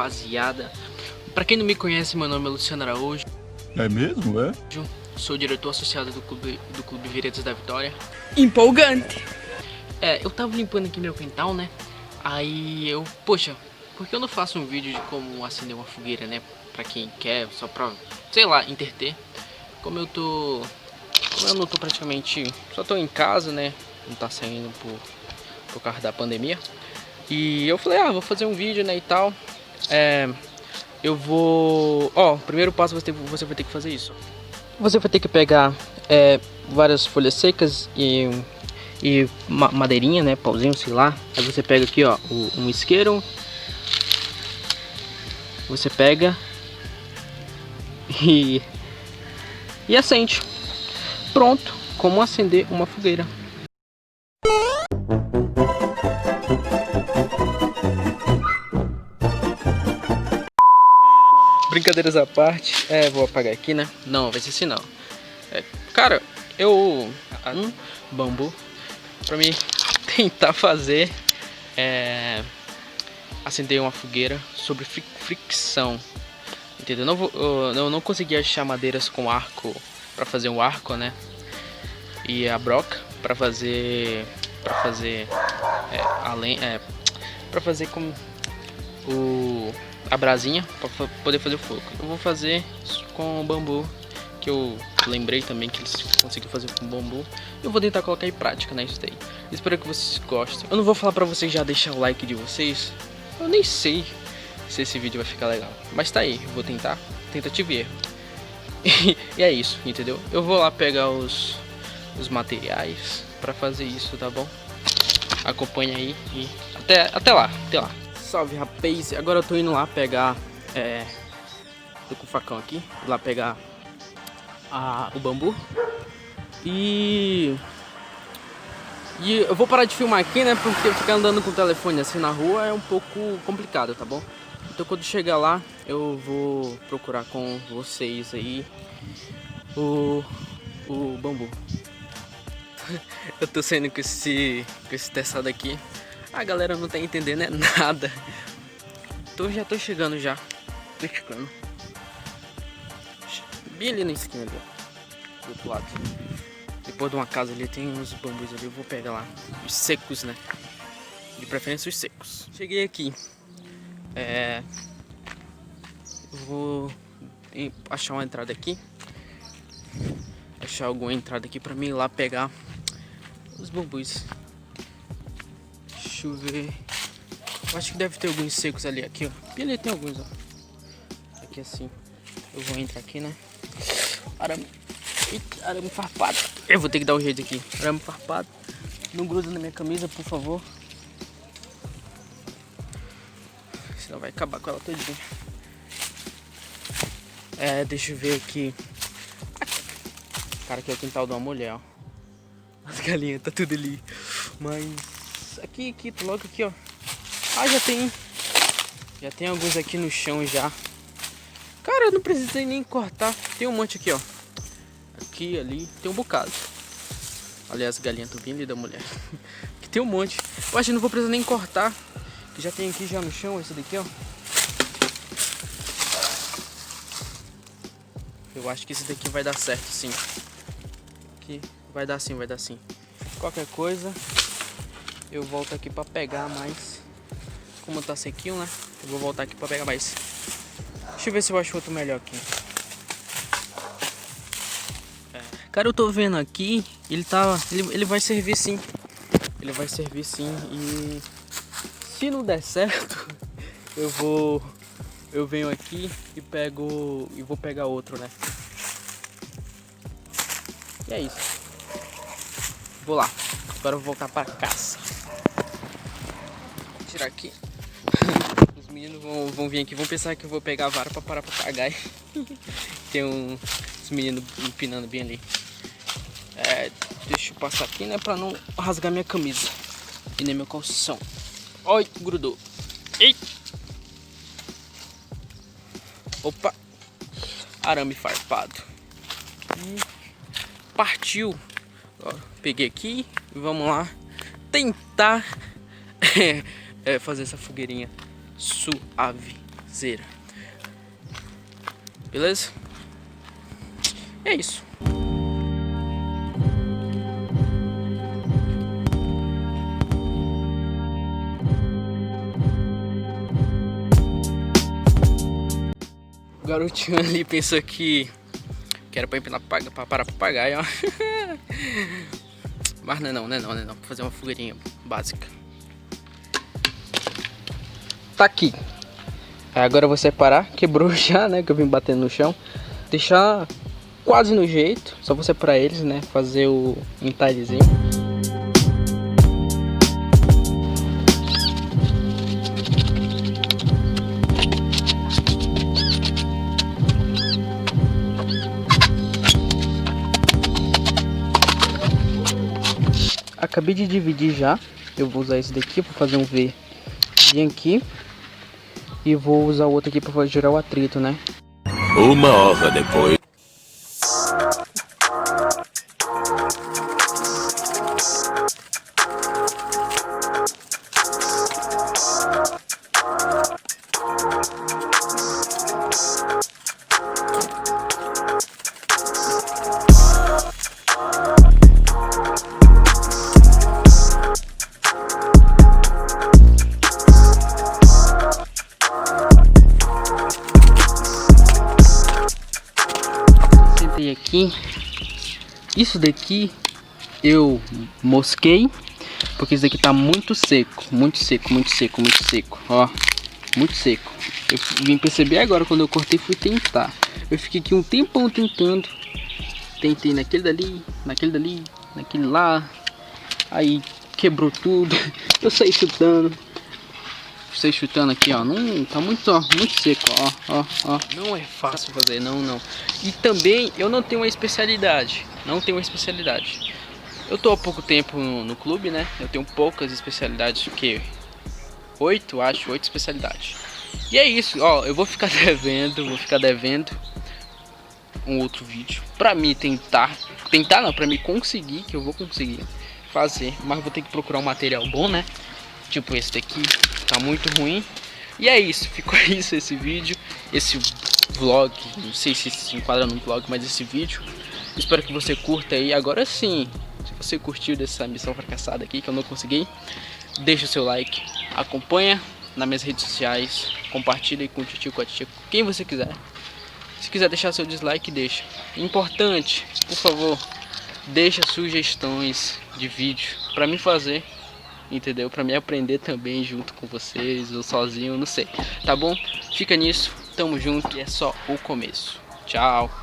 rapaziada? Pra quem não me conhece, meu nome é Luciano Araújo. É mesmo, é? Sou diretor associado do Clube Veredas da Vitória. Empolgante! Eu tava limpando aqui meu quintal, né? Aí eu, poxa, por que eu não faço um vídeo de como acender uma fogueira, né? Pra quem quer, só pra, sei lá, entreter. Como eu não tô praticamente, só tô em casa, né? Não tá saindo por causa da pandemia. E eu falei, vou fazer um vídeo, né, e tal. Eu vou... o primeiro passo você vai ter que fazer isso. Você vai ter que pegar várias folhas secas e madeirinha, né, pauzinho, sei lá. Aí você pega aqui, ó, um isqueiro. Você pega e acende. Pronto, como acender uma fogueira. Brincadeiras à parte, vou apagar aqui, né? Não, vai ser assim não. Cara, bambu pra mim tentar fazer acender uma fogueira sobre fricção, entendeu? Eu não consegui achar madeiras com arco pra fazer um arco, né? E a broca pra fazer pra fazer como a brasinha para poder fazer o fogo. Eu vou fazer com o bambu, que eu lembrei também que eles conseguiram fazer com bambu. Eu vou tentar colocar em prática, né, isso daí. Espero que vocês gostem. Eu não vou falar pra vocês já deixar o like de vocês. Eu nem sei se esse vídeo vai ficar legal, mas tá aí, eu vou tentar. Tentativa e erro. E é isso, entendeu? Eu vou lá pegar os materiais pra fazer isso, tá bom? Acompanha aí e até lá. Salve, rapaz! Agora eu tô indo lá pegar, tô com o facão aqui, vou lá pegar o bambu e eu vou parar de filmar aqui, né, porque ficar andando com o telefone assim na rua é um pouco complicado, tá bom? Então quando chegar lá eu vou procurar com vocês aí o bambu. Eu tô saindo com esse testado aqui. A galera não tá entendendo nada. Já tô chegando já. Tô chegando. Bem ali na esquina ali, ó. Do outro lado. Depois de uma casa ali tem uns bambus ali. Eu vou pegar lá. Os secos, né? De preferência os secos. Cheguei aqui. Eu vou achar uma entrada aqui. Achar alguma entrada aqui pra mim ir lá pegar os bambus. Deixa eu ver. Eu acho que deve ter alguns secos ali, aqui, ó. E ali tem alguns, ó. Aqui assim. Eu vou entrar aqui, né? Arame. Eita, arame farpado. Eu vou ter que dar um jeito aqui. Arame farpado. Não gruda na minha camisa, por favor. Senão vai acabar com ela todinha. Deixa eu ver aqui. Cara, aqui é o quintal de uma mulher, ó. As galinhas, tá tudo ali. Mas aqui, logo aqui, ó. Já tem alguns aqui no chão já. Cara, eu não precisei nem cortar. Tem um monte aqui, ó. Aqui, ali, tem um bocado. Olha as galinhas, tô bem ali da mulher. Aqui tem um monte. Eu acho que não vou precisar nem cortar. Que já tem aqui já no chão, esse daqui, ó. Eu acho que esse daqui vai dar certo, sim. Aqui vai dar sim, vai dar sim. Qualquer coisa, eu volto aqui pra pegar mais. Como tá sequinho, né? Eu vou voltar aqui pra pegar mais. Deixa eu ver se eu acho outro melhor aqui. Cara, eu tô vendo aqui, ele vai servir sim. Ele vai servir sim. E se não der certo, eu venho aqui e vou pegar outro, né? E é isso. Vou lá. Agora eu vou voltar pra casa. Vou tirar aqui. Os meninos vão vir aqui, vão pensar que eu vou pegar a vara pra parar pra pagar. Tem uns meninos empinando bem ali. Deixa eu passar aqui, né, pra não rasgar minha camisa e nem meu calção. Oi, grudou. Ei. Opa. Arame farpado. Partiu. Ó, peguei aqui e vamos lá tentar fazer essa fogueirinha suave, Zera. Beleza? É isso. O garotinho ali pensou que era pra empinar para papagaio, ó. Mas não é não. Vou fazer uma fogueirinha básica. Tá aqui. Agora eu vou separar. Quebrou já, né? Que eu vim batendo no chão. Deixar quase no jeito. Só vou separar eles, né? Fazer o entalhezinho. Acabei de dividir já. Eu vou usar esse daqui para fazer um V bem aqui. E vou usar o outro aqui para gerar o atrito, né? 1 hora depois. Aqui, isso daqui eu mosquei porque isso daqui tá muito seco, ó, muito seco. Eu vim perceber agora quando eu cortei, fui tentar. Eu fiquei aqui um tempão tentando, tentei naquele dali, naquele lá, aí quebrou tudo. Eu saí chutando aqui, ó, não tá muito seco, ó. Não é fácil fazer, não. E também eu não tenho uma especialidade, Eu tô há pouco tempo no clube, né? Eu tenho poucas especialidades, que 8 especialidades. E é isso, ó, eu vou ficar devendo um outro vídeo pra mim tentar não, pra mim conseguir, que eu vou conseguir fazer, mas vou ter que procurar um material bom, né? Tipo esse daqui, tá muito ruim. E é isso, ficou isso esse vídeo, esse vlog, não sei se se enquadra num vlog, mas esse vídeo. Espero que você curta aí. Agora sim, se você curtiu dessa missão fracassada aqui, que eu não consegui, deixa o seu like, acompanha nas minhas redes sociais, compartilha aí com o tio, com a tia, com quem você quiser. Se quiser deixar seu dislike, deixa. Importante, por favor, deixa sugestões de vídeo pra mim fazer, entendeu? Pra mim aprender também junto com vocês ou sozinho, não sei. Tá bom? Fica nisso, tamo junto e é só o começo. Tchau!